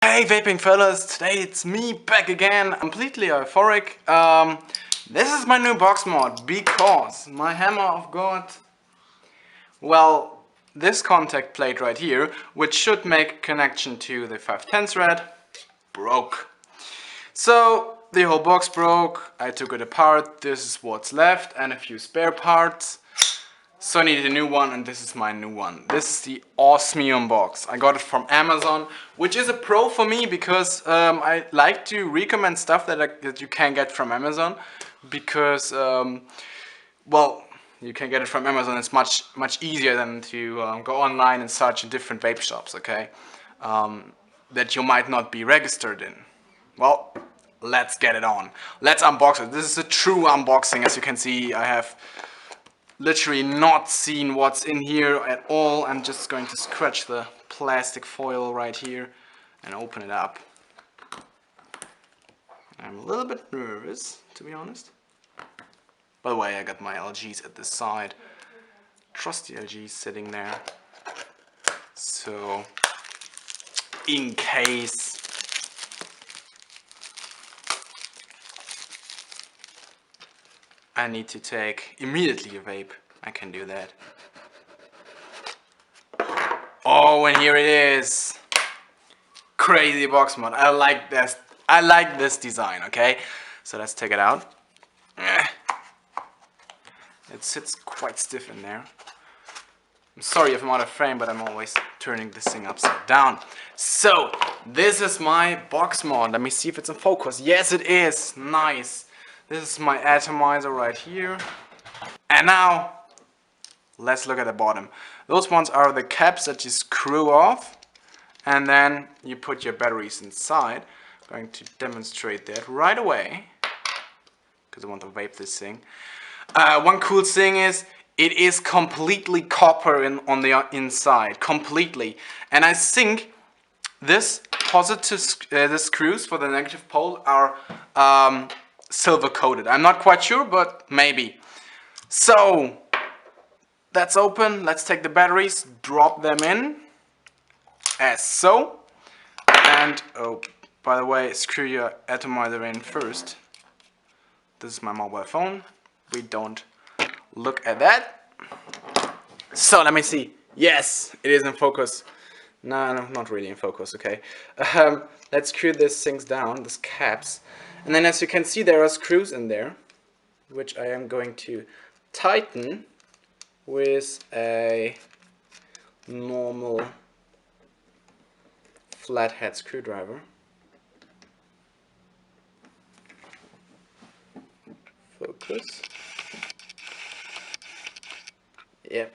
Hey vaping fellas, today it's me back again, completely euphoric. This is my new box mod because my hammer of God, well, this contact plate right here, which should make connection to the 510 thread, broke. So the whole box broke, I took it apart, this is what's left and a few spare parts. So I needed a new one, and this is my new one. This is the Osmium box. I got it from Amazon, which is a pro for me because I like to recommend stuff that you can get from Amazon because, well, you can get it from Amazon. It's much easier than to go online and search in different vape shops, okay, that you might not be registered in. Well, let's get it on. Let's unbox it. This is a true unboxing. As you can see, I have literally not seen what's in here at all. I'm just going to scratch the plastic foil right here and open it up. I'm a little bit nervous, to be honest. By the way, I got my LGs at the side. Trusty LGs sitting there. So, in case I need to take immediately a vape, I can do that. Oh, and here it is. Crazy box mod. I like this. I like this design, okay? So let's take it out. It sits quite stiff in there. I'm sorry if I'm out of frame, but I'm always turning this thing upside down. So, this is my box mod. Let me see if it's in focus. Yes, it is. Nice. This is my atomizer right here. And now, let's look at the bottom. Those ones are the caps that you screw off. And then you put your batteries inside. I'm going to demonstrate that right away. Because I want to vape this thing. One cool thing is, it is completely copper on the inside. Completely. And I think this positive, the screws for the negative pole are silver coated. I'm not quite sure, but maybe. So, that's open. Let's take the batteries, drop them in, as so. And, oh, by the way, screw your atomizer in first. This is my mobile phone. We don't look at that. So, let me see. Yes, it is in focus. No, not really in focus, okay. Let's screw these things down, these caps. And then as you can see, there are screws in there, which I am going to tighten with a normal flathead screwdriver. Focus. Yep.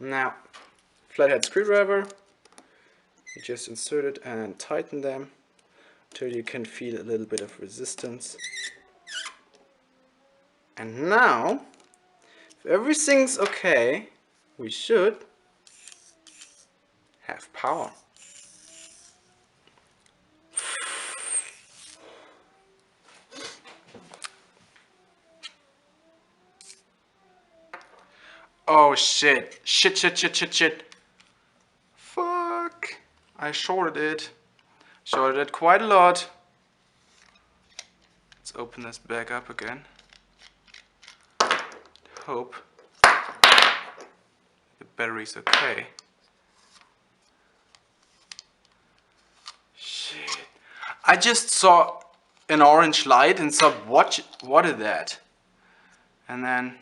Now, flathead screwdriver. You just insert it and tighten them till you can feel a little bit of resistance. And now, if everything's okay, we should have power. Oh shit. Shit. Fuck. I shorted it. Shorted it quite a lot. Let's open this back up again. Hope the battery's okay. Shit. I just saw an orange light and said, what is that? And then,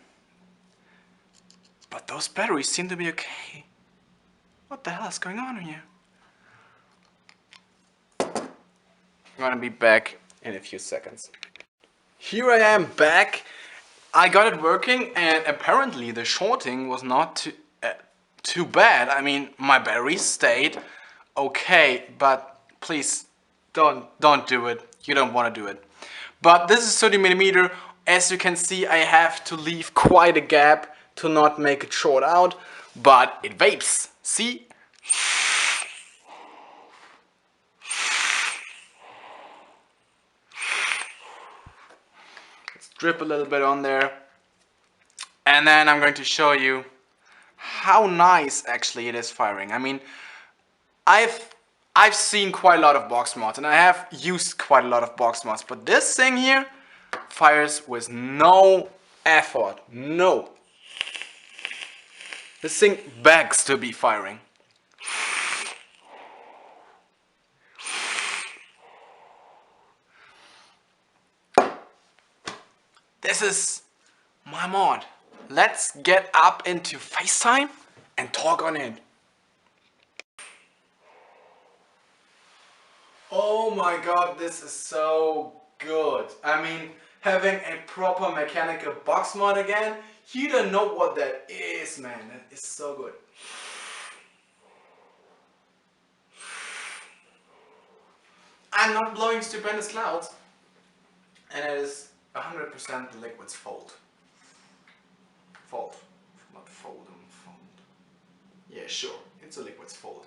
but those batteries seem to be okay. What the hell is going on here? I'm gonna be back in a few seconds. Here I am back. I got it working, and apparently the shorting was not too bad. I mean, my batteries stayed okay, but please don't do it. You don't want to do it. But this is 30mm. As you can see, I have to leave quite a gap to not make it short out, but it vapes. See? Drip a little bit on there, and then I'm going to show you how nice actually it is firing. I mean, I've I've seen quite a lot of box mods and I have used quite a lot of box mods, but this thing here fires with no effort. No. This thing begs to be firing. This is my mod. Let's get up into FaceTime and talk on it. Oh my god, this is so good. I mean, having a proper mechanical box mod again, you don't know what that is, man. That is so good. I'm not blowing stupendous clouds, and it is 100% the liquid's fault. Fault, not fold. Yeah, sure, it's a liquid's fault.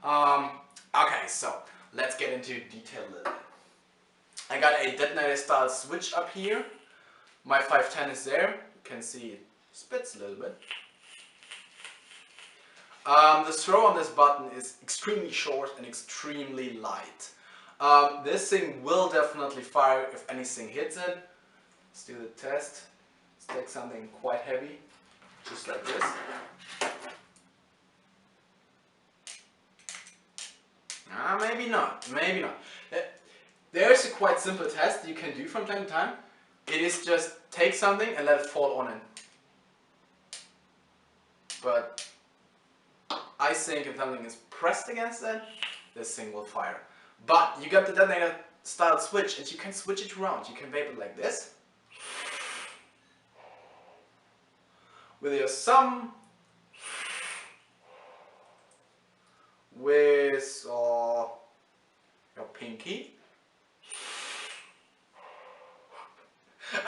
Okay, so let's get into detail a little bit. I got a detonator style switch up here. My 510 is there. You can see it spits a little bit. The throw on this button is extremely short and extremely light. This thing will definitely fire if anything hits it. Let's do the test. Let's take something quite heavy, just like this. Maybe not, maybe not. There's a quite simple test you can do from time to time. It is just take something and let it fall on it. But I think if something is pressed against it, this thing will fire. But you got the detonator style switch and you can switch it around. You can vape it like this. With your thumb. With your pinky.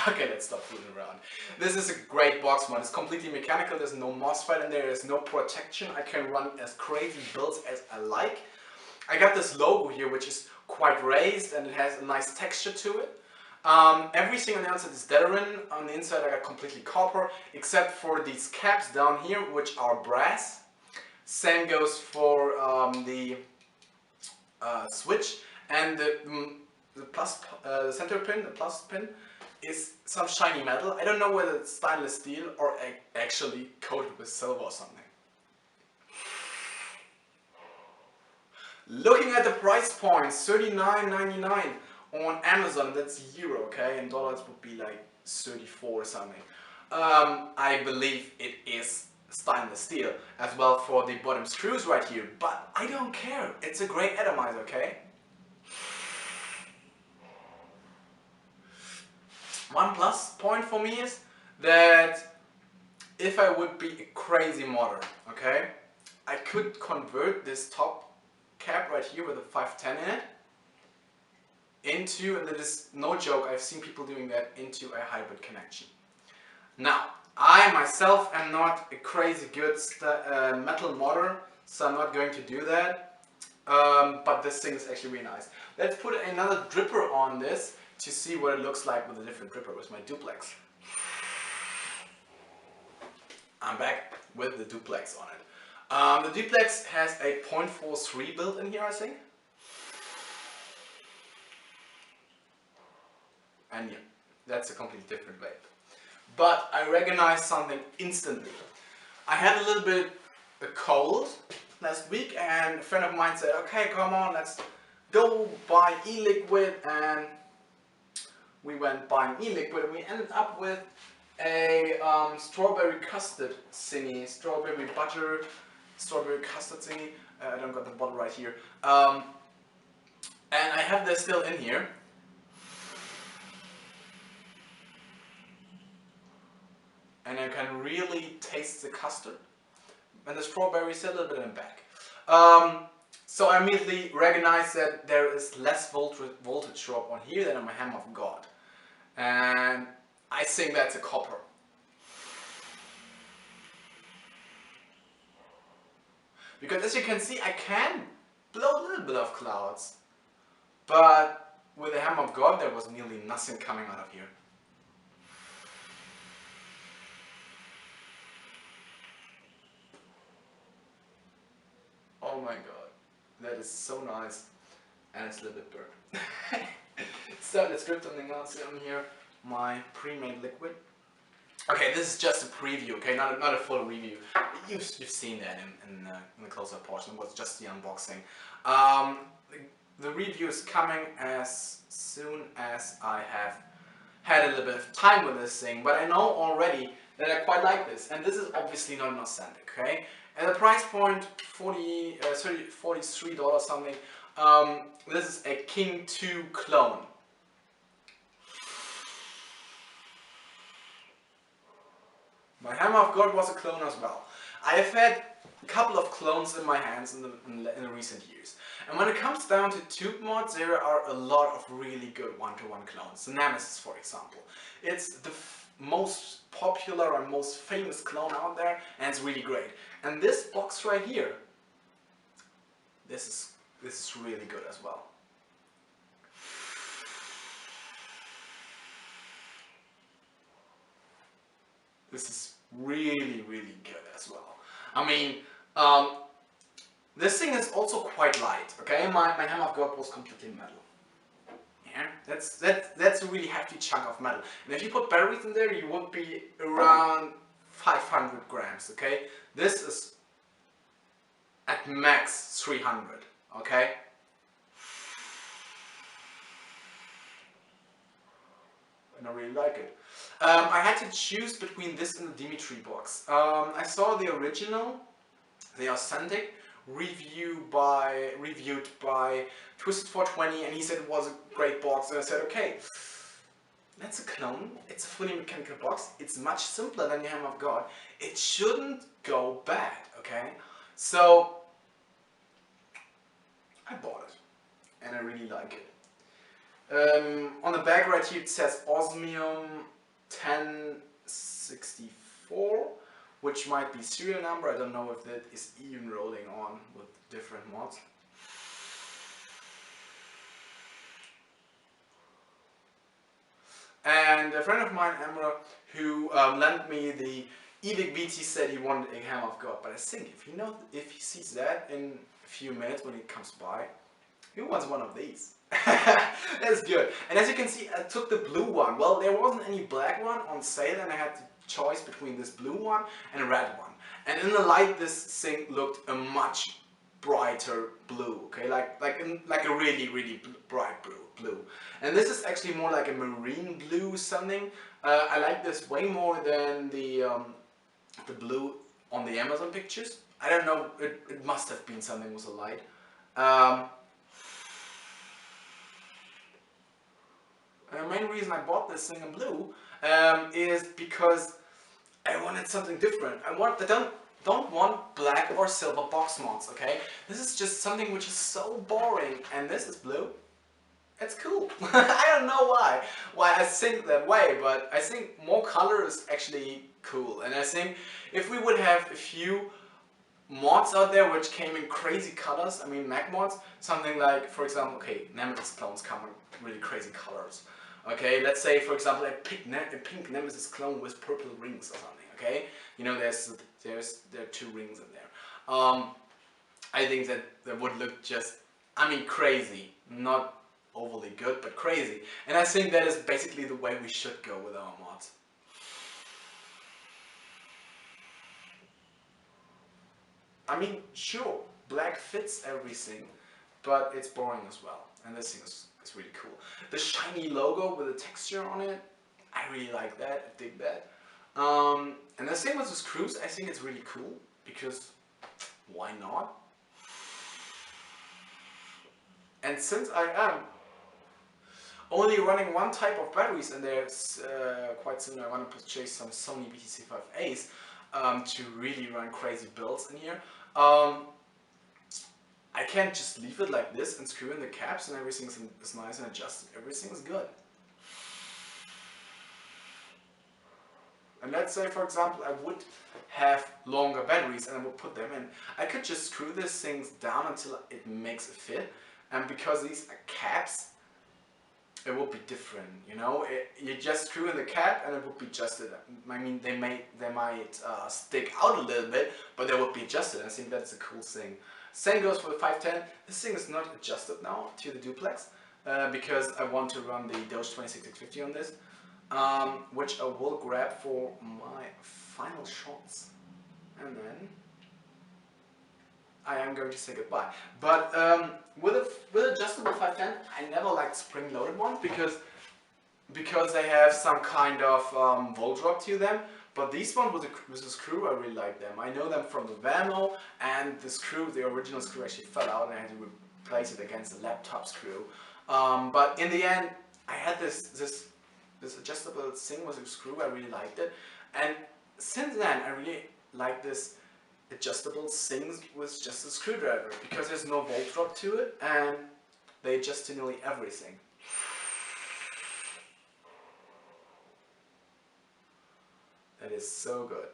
Okay, let's stop fooling around. This is a great box mod. It's completely mechanical. There's no MOSFET in there. There's no protection. I can run as crazy builds as I like. I got this logo here, which is quite raised and it has a nice texture to it. Everything on the outside is Deterin. On the inside I got completely copper, except for these caps down here, which are brass. Same goes for the switch, and the center pin, the plus pin, is some shiny metal. I don't know whether it's stainless steel or actually coated with silver or something. Looking at the price point, $39.99 on Amazon, that's euro, okay? In dollars would be like 34 or something. I believe it is stainless steel as well for the bottom screws right here, but I don't care. It's a great atomizer, okay? One plus point for me is that if I would be a crazy modder, okay, I could convert this top cap right here with a 510 in it into, and that is no joke, I've seen people doing that, into a hybrid connection. Now, I myself am not a crazy good metal modder, so I'm not going to do that, but this thing is actually really nice. Let's put another dripper on this to see what it looks like with a different dripper, with my duplex. I'm back with the duplex on it. The duplex has a 0.43 built in here, I think. And yeah, that's a completely different vape. But I recognized something instantly. I had a little bit a cold last week and a friend of mine said, okay, come on, let's go buy e-liquid, and we went buying e-liquid and we ended up with a strawberry custard thingy, strawberry butter, strawberry custard thingy. I don't got the bottle right here. And I have this still in here. And I can really taste the custard. And the strawberry is a little bit in the back. So I immediately recognize that there is less voltage drop on here than on my Hammer of God. And I think that's a copper. Because as you can see, I can blow a little bit of clouds. But with the Hammer of God, there was nearly nothing coming out of here. Oh my god. That is so nice, and it's a little bit burnt. So let's drip something else in here. My pre-made liquid. Okay, this is just a preview, okay, not a full review. You've seen that in the close-up portion. It was just the unboxing. The review is coming as soon as I have had a little bit of time with this thing, but I know already that I quite like this, and this is obviously not an authentic, okay? At the price point, $43 something, this is a King 2 clone. My Hammer of God was a clone as well. I have had a couple of clones in my hands in the recent years. And when it comes down to tube mods, there are a lot of really good one-to-one clones. The Nemesis, for example. It's the most popular and most famous clone out there, and it's really great. And this box right here, this is really good as well. This is really, really good as well. I mean, this thing is also quite light, okay? My Hammer of God was completely metal. Yeah, that's a really hefty chunk of metal. And if you put batteries in there, you would be around 500 grams, okay? This is at max 300, okay? And I really like it. I had to choose between this and the Dimitri box. I saw the original, the authentic, reviewed by Twisted420, and he said it was a great box, and I said, okay, that's a clone, it's a fully mechanical box, it's much simpler than your Hammer of God, it shouldn't go bad, okay? So, I bought it, and I really like it. On the back right here it says Osmium 1064, which might be serial number. I don't know if that is even rolling on with different mods. And a friend of mine, Emra, who lent me the Evic VT, said he wanted a Hammer of God. But I think if he sees that in a few minutes when he comes by, he wants one of these. That's good. And as you can see, I took the blue one. Well, there wasn't any black one on sale, and I had the choice between this blue one and a red one. And in the light, this thing looked a much brighter blue. Okay, like a really, really bright blue. And this is actually more like a marine blue something. I like this way more than the blue on the Amazon pictures. I don't know. It must have been something with the light. The main reason I bought this thing in blue is because I wanted something different. I don't want black or silver box mods, okay? This is just something which is so boring, and this is blue. It's cool. I don't know why I think that way, but I think more color is actually cool. And I think if we would have a few mods out there which came in crazy colors, I mean Mac mods, something like, for example, okay, Nemesis clones come in really crazy colors. Okay, let's say for example a pink Nemesis clone with purple rings or something. Okay, you know there are 2 rings in there. I think that would look just, I mean, crazy, not overly good, but crazy. And I think that is basically the way we should go with our mods. I mean, sure, black fits everything, but it's boring as well. And this thing is really cool. The shiny logo with the texture on it, I really like that, I dig that. And the same with the screws, I think it's really cool, because why not? And since I am only running one type of batteries, and there's quite soon I want to purchase some Sony BTC5As to really run crazy builds in here. I can't just leave it like this and screw in the caps and everything is nice and adjusted. Everything is good. And let's say, for example, I would have longer batteries and I would put them in. I could just screw these things down until it makes a fit. And because these are caps, it would be different, you know. You just screw in the cap and it would be adjusted. I mean, they might stick out a little bit, but they would be adjusted. I think that's a cool thing. Same goes for the 510. This thing is not adjusted now to the duplex because I want to run the Doge 26650 on this, which I will grab for my final shots, and then I am going to say goodbye. But with adjustable 510, I never liked spring-loaded ones because they have some kind of volt drop to them. But these ones with a screw, I really like them. I know them from the Vamo, and the screw, the original screw actually fell out and I had to replace it against the laptop screw. But in the end, I had this adjustable thing with a screw, I really liked it. And since then, I really like this adjustable things with just a screwdriver because there's no volt drop to it and they adjust to nearly everything. That is so good.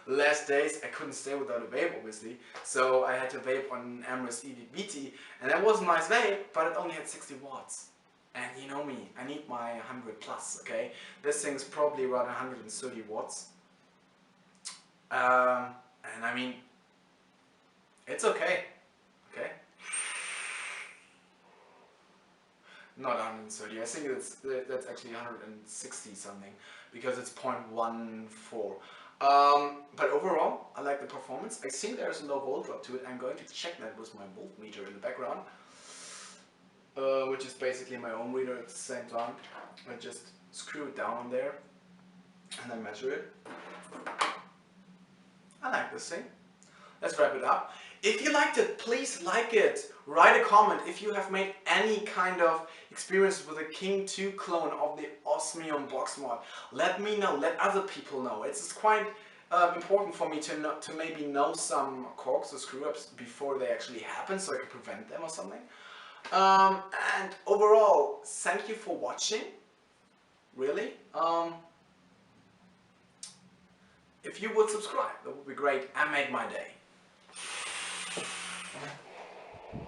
Last days I couldn't stay without a vape obviously, so I had to vape on Amherst EVBT, and that was a nice vape, but it only had 60 watts. And you know me, I need my 100 plus, okay? This thing's probably around 130 watts. And I mean, it's okay, okay? Not 130, I think that's actually 160 something, because it's 0.14. But overall, I like the performance. I think there's a low volt drop to it. I'm going to check that with my voltmeter in the background. Which is basically my own reader at the same time. I just screw it down on there and then measure it. I like this thing. Let's wrap it up. If you liked it, please like it. Write a comment if you have made any kind of experience with a King 2 clone of the Osmium box mod. Let me know, let other people know. It's quite important for me to maybe know some corks or screw-ups before they actually happen, so I can prevent them or something. And overall, thank you for watching, really. If you would subscribe, that would be great and make my day.